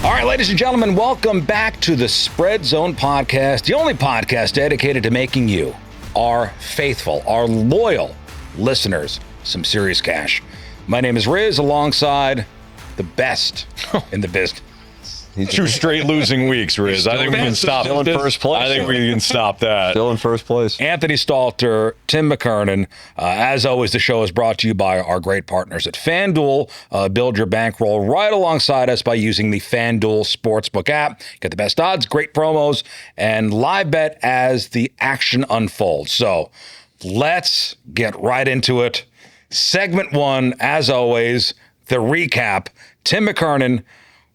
All right, ladies and gentlemen, welcome back to the Spread Zone podcast, the only podcast dedicated to making you, our faithful, our loyal listeners, some serious cash. My name is Rizz, alongside the best in the business. 2 straight losing weeks, Rizz. I think we can stop. Still in first place. I think we can stop that. Still in first place. Anthony Stalter, Tim McKernan. As always, the show is brought to you by our great partners at FanDuel. Build your bankroll right alongside us by using the FanDuel Sportsbook app. Get the best odds, great promos, and live bet as the action unfolds. So let's get right into it. Segment 1, as always, the recap. Tim McKernan,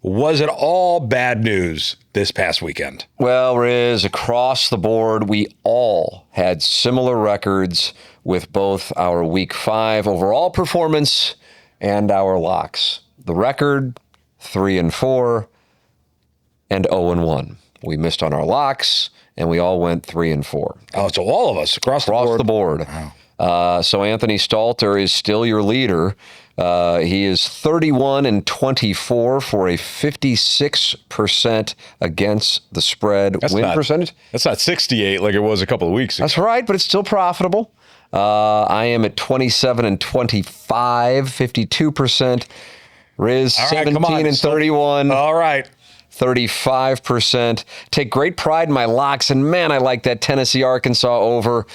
was it all bad news this past weekend? Well, Rizz, across the board, we all had similar records with both our Week 5 overall performance and our locks. The record, 3-4 and 0-1. We missed on our locks, and we all went 3-4. Oh, so all of us across the board. Wow. So Anthony Stalter is still your leader. He is 31-24 for a 56% against the spread percentage. That's not 68 like it was a couple of weeks ago. That's right, but it's still profitable. I am at 27-25, 52%. Rizz, All right, 17-31. All right. 35%. Take great pride in my locks, and man, I like that Tennessee-Arkansas over.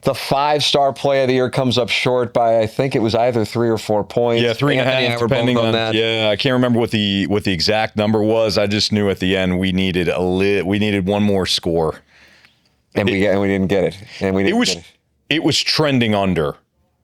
The 5-star play of the year comes up short by, I think it was either 3 or 4 points. Yeah, 3.5, depending on that. Yeah, I can't remember what the exact number was. I just knew at the end we needed one more score, and we didn't get it. It was trending under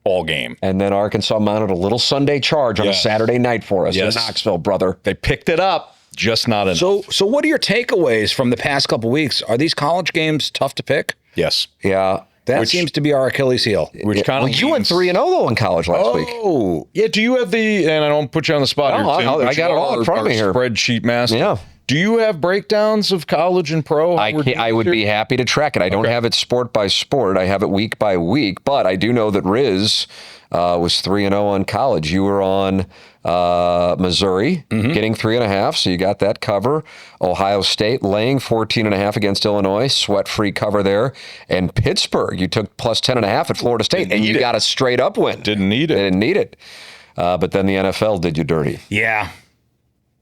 all game. And then Arkansas mounted a little Sunday charge on a Saturday night for us in Knoxville, brother. They picked it up, just not enough. So what are your takeaways from the past couple weeks? Are these college games tough to pick? Yes. Yeah. That seems to be our Achilles heel. You went 3-0 though in college last week. Oh, yeah. Do you have and I don't put you on the spot No, here, Tim, I got it all in front of me here. Spreadsheet master. Yeah. Do you have breakdowns of college and pro? I would be happy to track it. I don't have it sport by sport. I have it week by week, but I do know that Rizz was 3-0 on college. You were on Missouri, getting 3.5, so you got that cover. Ohio State laying 14.5 against Illinois, sweat-free cover there. And Pittsburgh, you took plus 10.5 at Florida State, and you got a straight-up win. Didn't need it. Didn't need it. But then the NFL did you dirty. Yeah.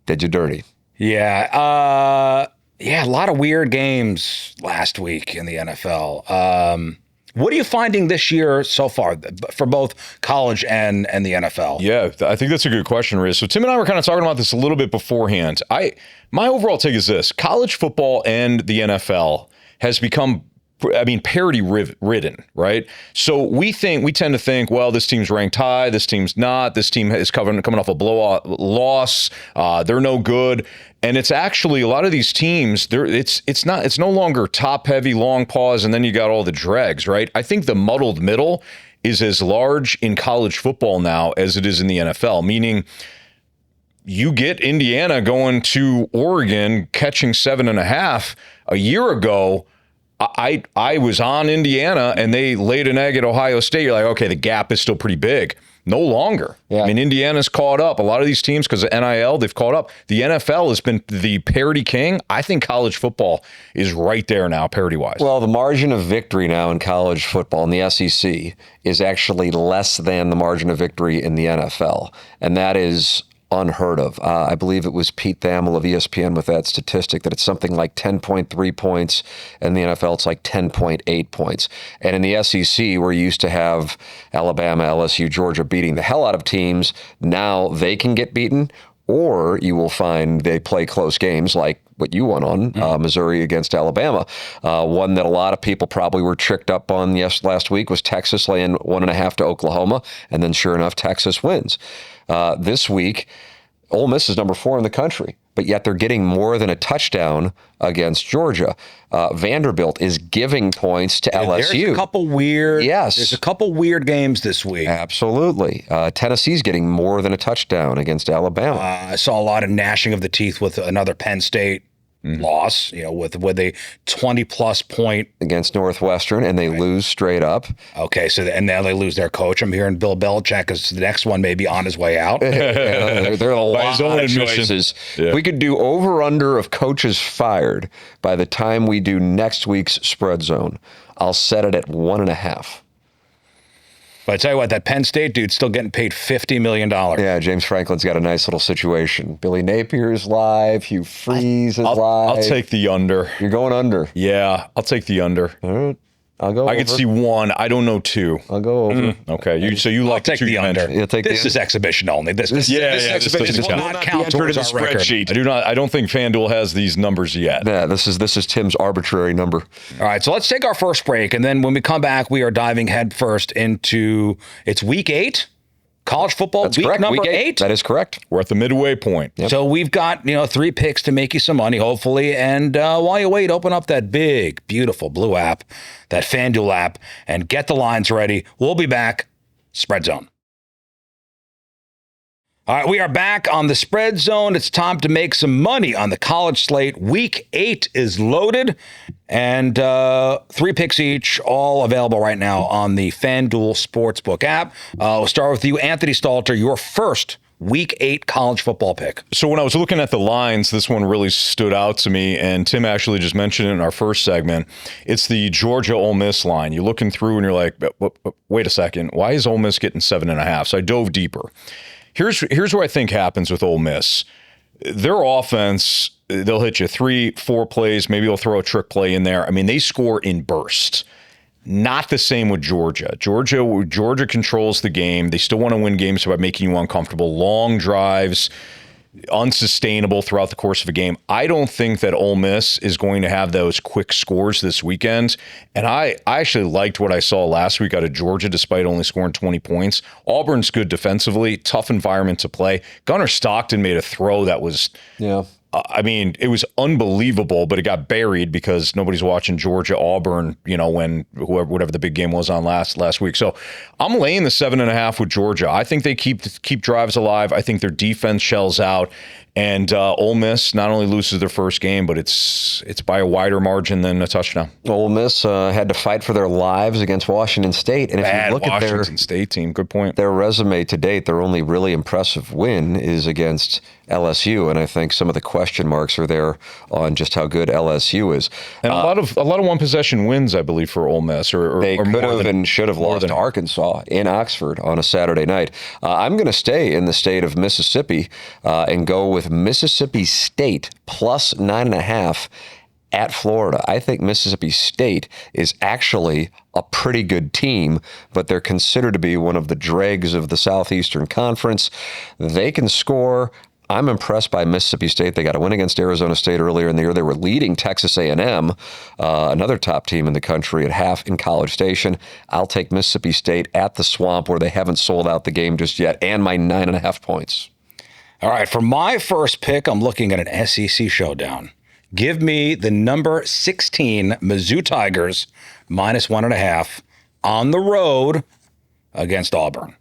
Did you dirty. Yeah. A lot of weird games last week in the NFL. What are you finding this year so far for both college and the NFL? Yeah, I think that's a good question, Riz. So Tim and I were kind of talking about this a little bit beforehand. My overall take is this: college football and the NFL has become, parity ridden, right? So we tend to think, well, this team's ranked high, this team's not, this team is coming off a blowout loss, they're no good. And it's actually a lot of these teams, it's no longer top heavy, long pause, and then you got all the dregs, right? I think the muddled middle is as large in college football now as it is in the NFL, meaning you get Indiana going to Oregon catching 7.5 a year ago. I was on Indiana and they laid an egg at Ohio State. You're like, okay, the gap is still pretty big. No longer. Yeah. Indiana's caught up. A lot of these teams, because of NIL, they've caught up. The NFL has been the parity king. I think college football is right there now, parity-wise. Well, the margin of victory now in college football in the SEC is actually less than the margin of victory in the NFL. And that is unheard of. I believe it was Pete Thamel of ESPN with that statistic that it's something like 10.3 points. In the NFL, it's like 10.8 points. And in the SEC, where you used to have Alabama, LSU, Georgia beating the hell out of teams, now they can get beaten, or you will find they play close games like what you won on, Missouri against Alabama. One that a lot of people probably were tricked up on last week was Texas laying 1.5 to Oklahoma, and then sure enough, Texas wins. This week, Ole Miss is number 4 in the country, but yet they're getting more than a touchdown against Georgia. Vanderbilt is giving points to LSU. There's a couple weird games this week. Absolutely. Tennessee's getting more than a touchdown against Alabama. I saw a lot of gnashing of the teeth with another Penn State loss, with a 20-plus point against Northwestern, and they lose straight up. Okay, so and now they lose their coach. I'm hearing Bill Belichick is the next one maybe on his way out. There are a lot of choices. Yeah. We could do over-under of coaches fired by the time we do next week's spread zone. I'll set it at 1.5. But I tell you what, that Penn State dude's still getting paid $50 million. Yeah, James Franklin's got a nice little situation. Billy Napier's live. Hugh Freeze is live. I'll take the under. You're going under. Yeah, I'll take the under. All right. I'll go over. I could see 1. I don't know 2. I'll go over. Okay. So you like take the under. This is exhibition only. This exhibition will not count towards our spreadsheet. I don't think FanDuel has these numbers yet. Yeah, this is Tim's arbitrary number. All right, so let's take our first break, and then when we come back, we are diving headfirst into Week 8. College football. That's correct. Number 8. That is correct. We're at the midway point. Yep. So we've got 3 picks to make you some money, hopefully. And while you wait, open up that big, beautiful blue app, that FanDuel app, and get the lines ready. We'll be back. Spread Zone. All right, we are back on the Spread Zone. It's time to make some money on the college slate. Week 8 is loaded, and 3 picks each, all available right now on the FanDuel Sportsbook app. We'll start with you, Anthony Stalter, your first Week 8 college football pick. So when I was looking at the lines, this one really stood out to me, and Tim actually just mentioned it in our first segment. It's the Georgia-Ole Miss line. You're looking through, and you're like, wait a second, why is Ole Miss getting 7.5? So I dove deeper. Here's what I think happens with Ole Miss. Their offense, they'll hit you 3-4 plays. Maybe they'll throw a trick play in there. I mean, they score in bursts. Not the same with Georgia. Georgia controls the game. They still want to win games by making you uncomfortable. Long drives, unsustainable throughout the course of a game. I don't think that Ole Miss is going to have those quick scores this weekend. And I actually liked what I saw last week out of Georgia, despite only scoring 20 points. Auburn's good defensively, tough environment to play. Gunnar Stockton made a throw that was, it was unbelievable, but it got buried because nobody's watching Georgia-Auburn, when whatever the big game was on last week. So I'm laying the 7.5 with Georgia. I think they keep drives alive. I think their defense shells out. And Ole Miss not only loses their first game, but it's by a wider margin than a touchdown. Ole Miss had to fight for their lives against Washington State. And if you look at their Washington State team, good point. Their resume to date, their only really impressive win is against LSU, and I think some of the question marks are there on just how good LSU is. And a lot of one possession wins, I believe, for Ole Miss. Or they could have and should have lost to Arkansas in Oxford on a Saturday night. I'm going to stay in the state of Mississippi and go with Mississippi State plus 9.5 at Florida. I think Mississippi State is actually a pretty good team, but they're considered to be one of the dregs of the Southeastern Conference. They can score. I'm impressed by Mississippi State. They got a win against Arizona State earlier in the year. They were leading Texas A&M, another top team in the country, at half in College Station. I'll take Mississippi State at the Swamp, where they haven't sold out the game just yet, and my 9.5 points. All right, for my first pick, I'm looking at an SEC showdown. Give me the number 16 Mizzou Tigers minus 1.5 on the road against Auburn.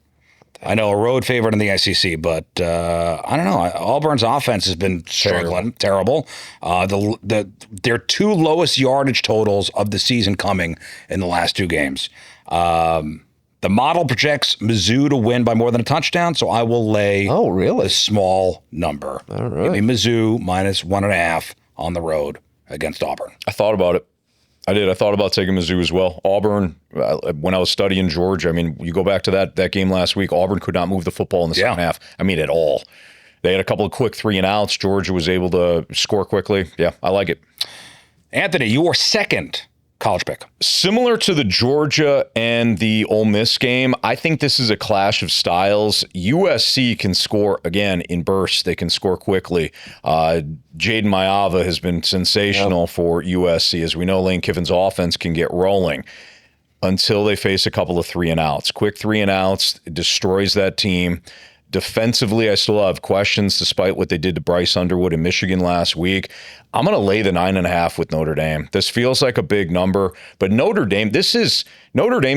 I know a road favorite in the SEC, but I don't know. Auburn's offense has been struggling, terrible. Their 2 lowest yardage totals of the season coming in the last 2 games. The model projects Mizzou to win by more than a touchdown, so I will lay a small number. All right. Give me Mizzou minus 1.5 on the road against Auburn. I thought about it. I did. I thought about taking Mizzou as well. Auburn, when I was studying Georgia, you go back to that game last week, Auburn could not move the football in the second half. At all. They had a couple of quick 3-and-outs. Georgia was able to score quickly. Yeah, I like it. Anthony, your second college pick. Similar to the Georgia and the Ole Miss game, I think this is a clash of styles. USC can score, again, in bursts. They can score quickly. Jaden Mayava has been sensational for USC. As we know, Lane Kiffin's offense can get rolling until they face a couple of 3-and-outs. Quick 3-and-outs destroys that team. Defensively, I still have questions despite what they did to Bryce Underwood in Michigan last week. I'm going to lay the 9.5 with Notre Dame. This feels like a big number, but Notre Dame's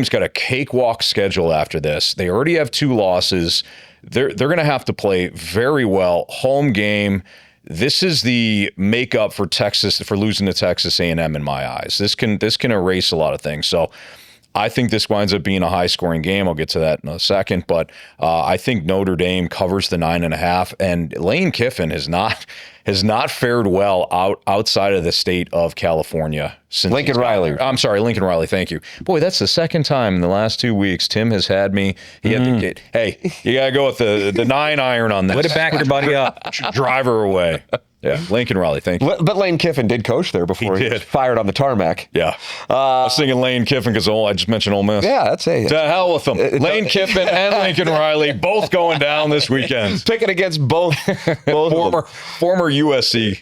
got a cakewalk schedule after this. They already have 2 losses. They're going to have to play very well. Home game. this is the makeup for Texas for losing to Texas A&M in my eyes. This can erase a lot of things. So I think this winds up being a high-scoring game. I'll get to that in a second, but I think Notre Dame covers the 9.5, and Lane Kiffin has not fared well outside of the state of California since Lincoln Riley. I'm sorry, Lincoln Riley. Thank you. Boy, that's the second time in the last 2 weeks Tim has had me. He had to get. Hey, you gotta go with the 9-iron on this. Way to back your buddy up. Drive her away. Yeah, Lincoln Riley, thank you. But Lane Kiffin did coach there before he was fired on the tarmac. Yeah. I was thinking Lane Kiffin because I just mentioned Ole Miss. Yeah, that's it. To hell with them. Lane Kiffin and Lincoln Riley both going down this weekend. Picking against both former USC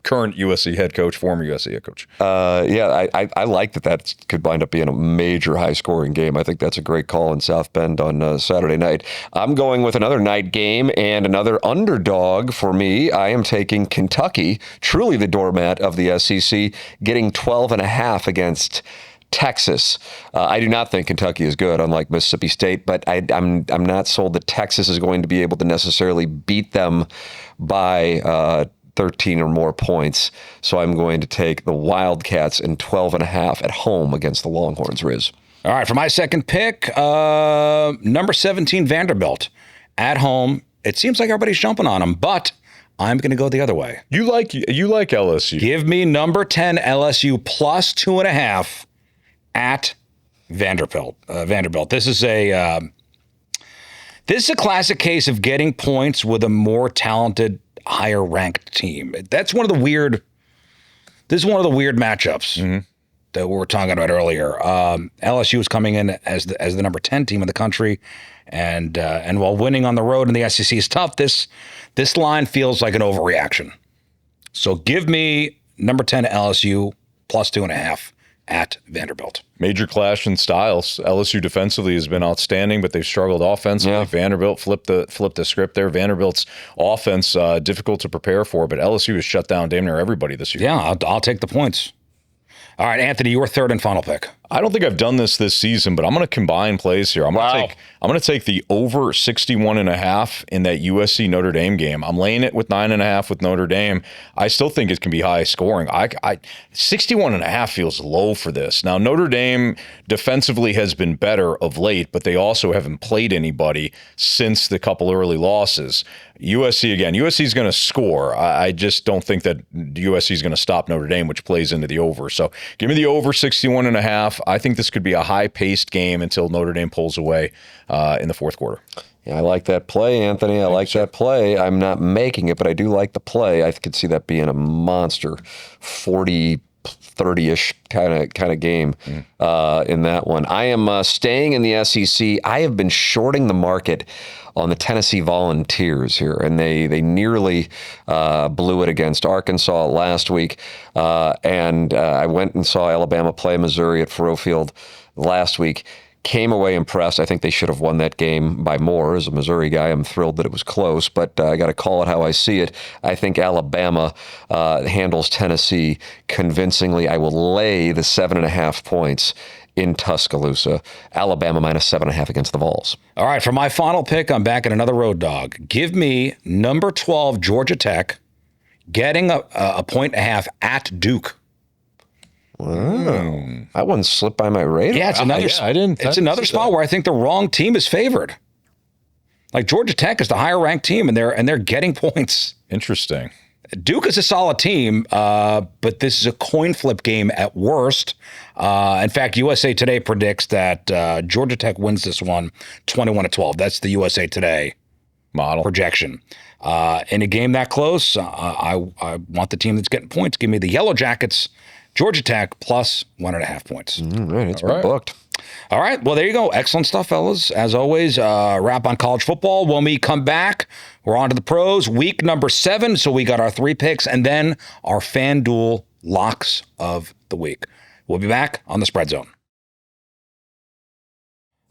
current USC head coach, former USC head coach. I like that could wind up being a major high-scoring game. I think that's a great call in South Bend on Saturday night. I'm going with another night game and another underdog for me. I am taking Kentucky, truly the doormat of the SEC, getting 12.5 against Texas. I do not think Kentucky is good, unlike Mississippi State, but I'm not sold that Texas is going to be able to necessarily beat them by 13 or more points. So I'm going to take the Wildcats in 12.5 at home against the Longhorns, Rizz. All right, for my second pick, number 17, Vanderbilt. At home, it seems like everybody's jumping on them, but I'm going to go the other way. You like LSU. Give me number 10, LSU, plus 2.5 at Vanderbilt. This is a classic case of getting points with a more talented, higher ranked team. This is one of the weird matchups that we were talking about earlier. LSU is coming in as the number 10 team in the country, and while winning on the road in the SEC is tough, this line feels like an overreaction. So give me number 10 LSU plus 2.5 at Vanderbilt. Major clash in styles. LSU defensively has been outstanding, but they've struggled offensively. Yeah. Vanderbilt flipped the script there. Vanderbilt's offense difficult to prepare for, but LSU has shut down damn near everybody this year. Yeah, I'll take the points. All right, Anthony, your third and final pick. I don't think I've done this season, but I'm going to combine plays here. I'm going to take the over 61.5 in that USC Notre Dame game. I'm laying it with 9.5 with Notre Dame. I still think it can be high scoring. 61.5 feels low for this. Now, Notre Dame defensively has been better of late, but they also haven't played anybody since the couple early losses. USC is going to score. I just don't think that USC is going to stop Notre Dame, which plays into the over. So give me the over 61.5. I think this could be a high-paced game until Notre Dame pulls away in the fourth quarter. Yeah, I like that play, Anthony. I like that play. I'm not making it, but I do like the play. I could see that being a monster 30-ish kind of game in that one. I am staying in the SEC. I have been shorting the market on the Tennessee Volunteers here, and they nearly blew it against Arkansas last week. And I went and saw Alabama play Missouri at Faurot Field last week. Came away impressed. I think they should have won that game by more. As a Missouri guy, I'm thrilled that it was close, but I got to call it how I see it. I think Alabama handles Tennessee convincingly. I will lay the 7.5 points in Tuscaloosa. Alabama minus 7.5 against the Vols. All right, for my final pick, I'm back at another road dog. Give me number 12, Georgia Tech, getting a 1.5 at Duke. Wow. That one slipped by my radar. Yeah, it's another spot where I think the wrong team is favored. Like Georgia Tech is the higher ranked team, and they're getting points. Interesting. Duke is a solid team, but this is a coin flip game at worst. In fact, USA Today predicts that Georgia Tech wins this one 21-12. That's the USA Today model projection. In a game that close, I want the team that's getting points. Give me the Yellow Jackets, Georgia Tech, plus 1.5 points. Right, it's been booked. All right. Well, there you go. Excellent stuff, fellas. As always, wrap on college football. When we come back, we're on to the pros. Week number 7. So we got our 3 picks and then our FanDuel locks of the week. We'll be back on the Spread Zone.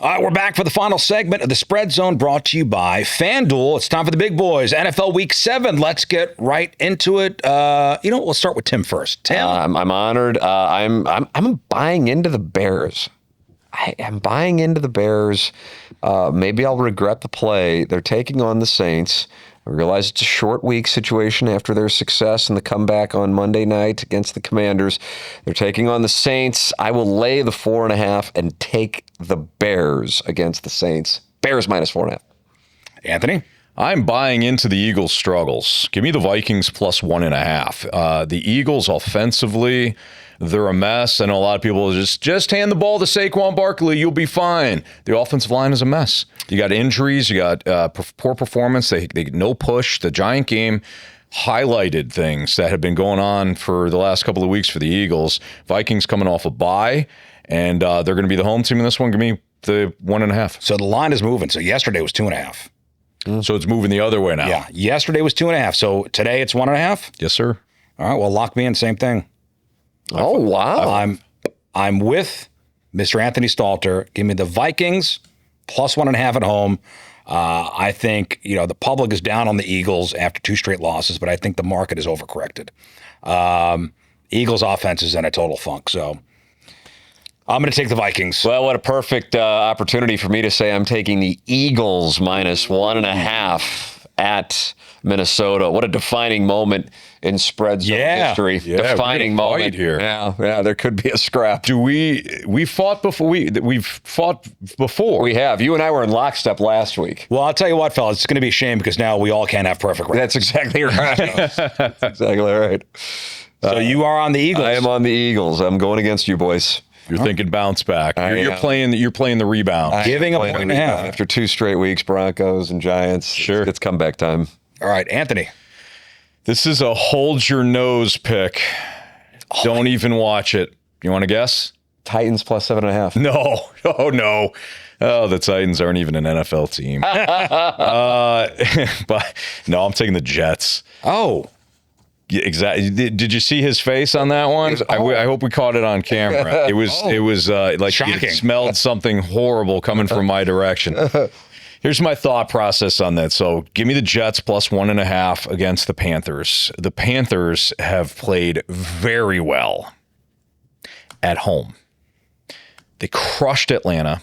All right, we're back for the final segment of the Spread Zone, brought to you by FanDuel. It's time for the big boys. NFL Week 7. Let's get right into it. We'll start with Tim first. Tim, I'm honored. I'm buying into the Bears. I am buying into the Bears. Maybe I'll regret the play. They're taking on the Saints. I realize it's a short week situation after their success and the comeback on Monday night against the Commanders. They're taking on the Saints. I will lay the 4.5 and take the Bears against the Saints. Bears minus 4.5. Anthony? I'm buying into the Eagles' struggles. Give me the Vikings plus 1.5. The Eagles offensively, they're a mess. I know a lot of people just hand the ball to Saquon Barkley. You'll be fine. The offensive line is a mess. You got injuries. You got poor performance. They no push. The Giant game highlighted things that have been going on for the last couple of weeks for the Eagles. Vikings coming off a bye, and they're going to be the home team in this one. Give me the 1.5. So the line is moving. So yesterday was 2.5. So it's moving the other way now. Yeah. Yesterday was 2.5. So today it's 1.5? Yes, sir. All right. Well, lock me in. Same thing. Oh, wow. I'm with Mr. Anthony Stalter. Give me the Vikings plus 1.5 at home. I think, the public is down on the Eagles after 2 straight losses, but I think the market is overcorrected. Eagles offense is in a total funk. So I'm going to take the Vikings. Well, what a perfect opportunity for me to say I'm taking the Eagles minus 1.5 at Minnesota. What a defining moment in spread zone history. Yeah, defining moment here. Yeah, there could be a scrap. We fought before? We've fought before. We have. You and I were in lockstep last week. Well, I'll tell you what, fellas, it's going to be a shame because now we all can't have perfect records. That's exactly right. That's exactly right. So you are on the Eagles. I am on the Eagles. I'm going against you boys. You're thinking bounce back. You're playing the rebound. Giving a 1.5 after 2 straight weeks, Broncos and Giants. Sure. It's comeback time. All right, Anthony. This is a hold your nose pick. Don't even watch it. You want to guess? Titans plus 7.5. No. Oh, no. Oh, the Titans aren't even an NFL team. But no, I'm taking the Jets. Oh. Yeah, exactly. Did you see his face on that one? I hope we caught it on camera. It was like shocking. It smelled something horrible coming from my direction. Here's my thought process on that. So give me the Jets plus 1.5 against the Panthers. The Panthers have played very well at home. They crushed Atlanta.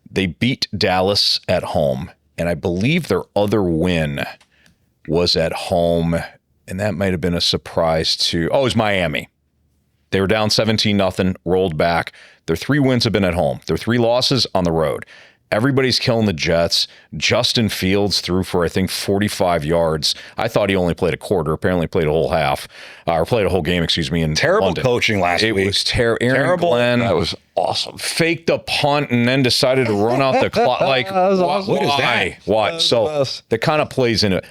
They beat Dallas at home. And I believe their other win was at home. And that might have been a surprise too. Oh, it was Miami. They were down 17-0, rolled back. Their 3 wins have been at home. Their 3 losses on the road. Everybody's killing the Jets. Justin Fields threw for, I think, 45 yards. I thought he only played a quarter. Apparently played a whole half. Or played a whole game, in terrible London. Coaching last week. It was terrible. Glenn That was awesome. faked a punt and then decided to run out the clock. Like, That was awesome. What is that? Why? So that kind of plays into it.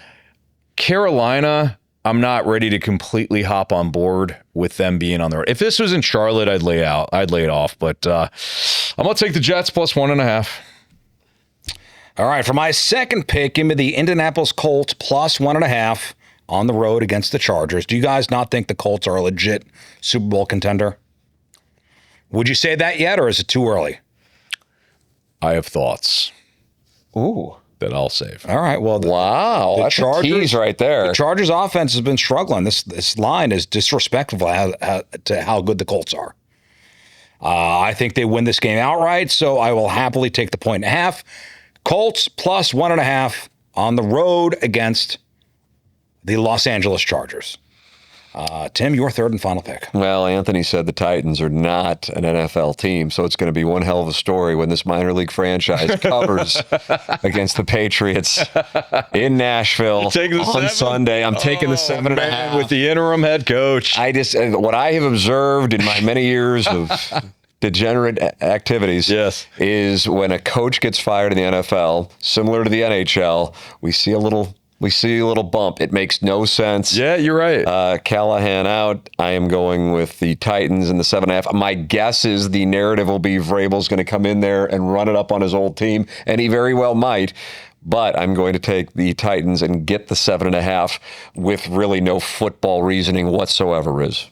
Carolina, I'm not ready to completely hop on board with them being on the road. If this was in Charlotte, I'd lay it off. But I'm going to take the Jets plus 1.5. All right, for my second pick, give me the Indianapolis Colts plus 1.5 on the road against the Chargers. Do you guys not think the Colts are a legit Super Bowl contender? Would you say that yet, or is it too early? I have thoughts Ooh. that I'll save. All right, well, Wow. That's a tease right there. The Chargers offense has been struggling. This line is disrespectful to how good the Colts are. I think they win this game outright, so I will happily take the 1.5. Colts plus 1.5 on the road against the Los Angeles Chargers. Tim, your third and final pick. Well, Anthony said the Titans are not an NFL team, so it's going to be one hell of a story when this minor league franchise covers against the Patriots in Nashville on Sunday. I'm taking the 7.5 with the interim head coach. What I have observed in my many years of degenerate activities is when a coach gets fired in the NFL, similar to the NHL, we see a little bump. It makes no sense. Yeah, you're right. Callahan out. I am going with the Titans and the 7.5. My guess is the narrative will be Vrabel's going to come in there and run it up on his old team, and he very well might. But I'm going to take the Titans and get the 7.5 with really no football reasoning whatsoever, Rizz.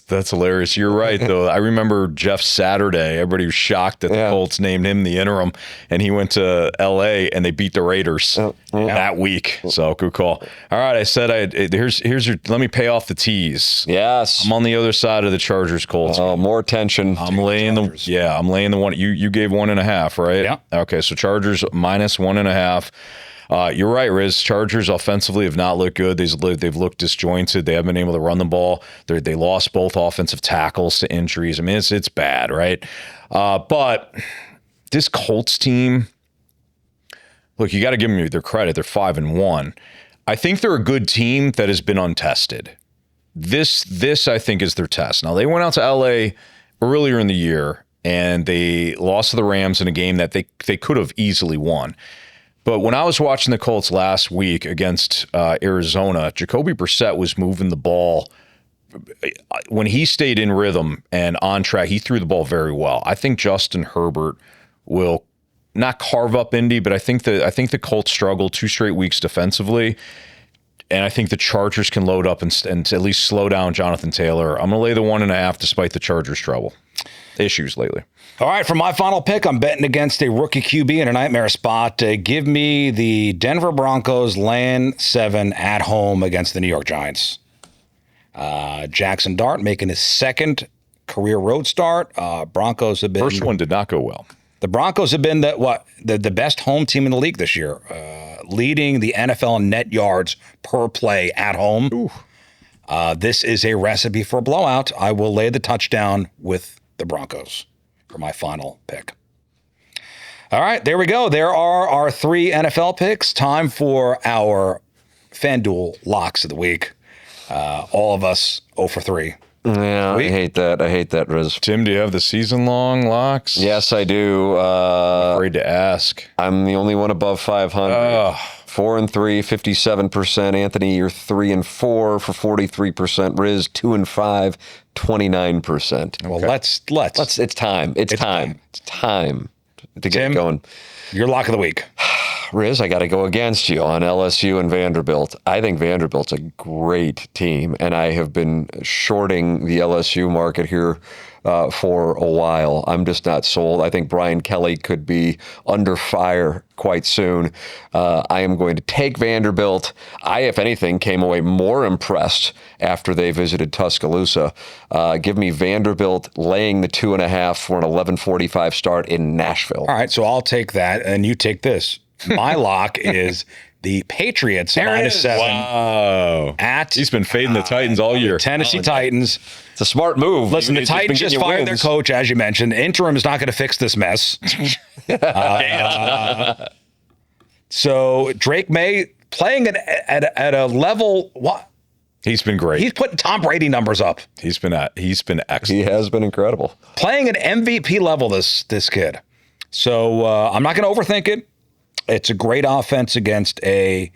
That's hilarious. You're right, though. I remember Jeff Saturday. Everybody was shocked that the Colts named him the interim, and he went to L.A. and they beat the Raiders that week. So good call. All right, I said here's your. Let me pay off the tease. Yes, I'm on the other side of the Chargers Colts. Oh, more tension. I'm laying the one. You gave 1.5, right? Yeah. Okay, so Chargers minus 1.5. You're right, Rizz. Chargers offensively have not looked good. They've looked disjointed. They haven't been able to run the ball. They lost both offensive tackles to injuries. I mean, it's bad, right? But this Colts team, look, you got to give them their credit. They're 5-1. I think they're a good team that has been untested. This I think is their test. Now, they went out to LA earlier in the year and they lost to the Rams in a game that they could have easily won. But when I was watching the Colts last week against Arizona, Jacoby Brissett was moving the ball. When he stayed in rhythm and on track, he threw the ball very well. I think Justin Herbert will not carve up Indy, but I think the Colts struggled 2 straight weeks defensively. And I think the Chargers can load up and at least slow down Jonathan Taylor. I'm going to lay the 1.5 despite the Chargers' issues lately. All right, for my final pick, I'm betting against a rookie QB in a nightmare spot. Give me the Denver Broncos laying 7 at home against the New York Giants. Jackson Dart making his 2nd career road start. Broncos have been... First one did not go well. The Broncos have been the best home team in the league this year, leading the NFL in net yards per play at home. This is a recipe for a blowout. I will lay the touchdown with the Broncos for my final pick. All right, there we go. There are our 3 NFL picks. Time for our FanDuel Locks of the week. All of us 0 for 3. Yeah, I hate that, Rizz. Tim, do you have the season-long locks? Yes, I do. I'm afraid to ask. I'm the only one above 500. 4-3, 57%. Anthony, you're 3-4 for 43%. Rizz, 2-5, 29%. Well, let's. It's time. It's time to get Tim, going. Your lock of the week. Rizz, I got to go against you on LSU and Vanderbilt. I think Vanderbilt's a great team, and I have been shorting the LSU market here for a while. I'm just not sold. I think Brian Kelly could be under fire quite soon. I am going to take Vanderbilt. I, if anything, came away more impressed after they visited Tuscaloosa. Give me Vanderbilt laying the 2.5 for an 11:45 start in Nashville. All right, so I'll take that, and you take this. My lock is the Patriots -7. Wow. He's been fading the Titans all year. Tennessee Titans. It's a smart move. Listen, the Titans just fired their coach, as you mentioned. The interim is not going to fix this mess. So Drake May playing at a level. What? He's been great. He's putting Tom Brady numbers up. He's been excellent. He has been incredible. Playing at MVP level, this kid. So I'm not going to overthink it. It's a great offense against a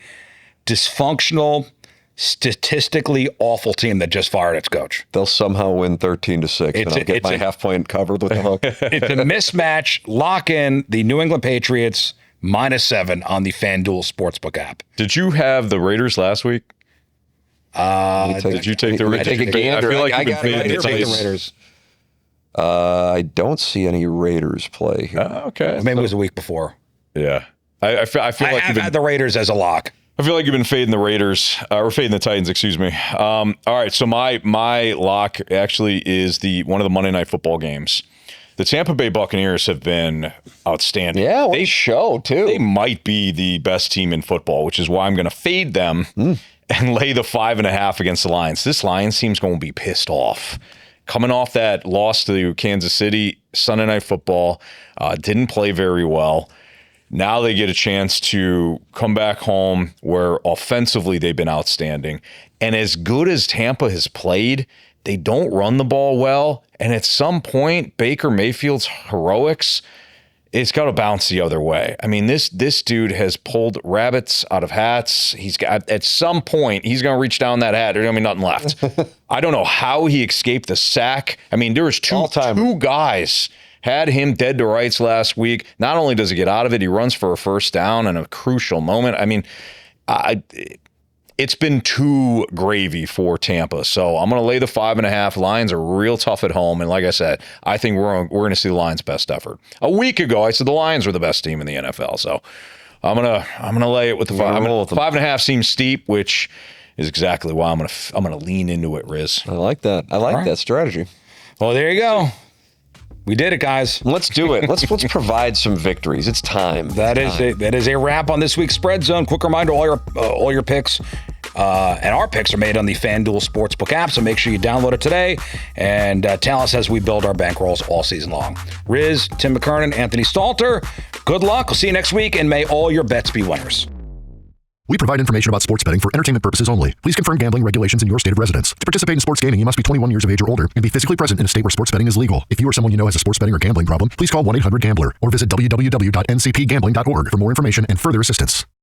dysfunctional, statistically awful team that just fired its coach. They'll somehow win 13-6, and I'll get my half point covered with the hook. It's a mismatch. Lock in the New England Patriots -7 on the FanDuel Sportsbook app. Did you have the Raiders last week? Did you take the Raiders? I feel like you've been fading the Titans. Raiders. I don't see any Raiders play here. Okay. Maybe it was a week before. Yeah. I feel like I've had the Raiders as a lock. I feel like you've been fading the Raiders, or fading the Titans, excuse me. All right, so my lock actually is one of the Monday Night Football games. The Tampa Bay Buccaneers have been outstanding. Yeah, they show, too. They might be the best team in football, which is why I'm going to fade them and lay the 5.5 against the Lions. This Lions team's going to be pissed off. Coming off that loss to Kansas City, Sunday Night Football, didn't play very well. Now they get a chance to come back home where offensively they've been outstanding. And as good as Tampa has played, they don't run the ball well. And at some point, Baker Mayfield's heroics, it's got to bounce the other way. I mean, this dude has pulled rabbits out of hats. He's got, at some point, he's going to reach down that hat. There's going to be nothing left. I don't know how he escaped the sack. I mean, there was two guys had him dead to rights last week. Not only does he get out of it, he runs for a first down in a crucial moment. I mean, it's been too gravy for Tampa. So I'm going to lay the 5.5. Lions are real tough at home. And like I said, I think we're going to see the Lions' best effort. A week ago, I said the Lions were the best team in the NFL. So I'm gonna lay it with the 5. 5.5 seems steep, which is exactly why I'm gonna lean into it, Rizz. I like that. I like that strategy. Well, there you go. We did it, guys. Let's do it. Let's provide some victories. It's time. That is a wrap on this week's Spread Zone. Quick reminder: all your picks and our picks are made on the FanDuel Sportsbook app, so make sure you download it today and tell us as we build our bankrolls all season long. Rizz, Tim McKernan, Anthony Stalter. Good luck. We'll see you next week, and may all your bets be winners. We provide information about sports betting for entertainment purposes only. Please confirm gambling regulations in your state of residence. To participate in sports gaming, you must be 21 years of age or older and be physically present in a state where sports betting is legal. If you or someone you know has a sports betting or gambling problem, please call 1-800-GAMBLER or visit www.ncpgambling.org for more information and further assistance.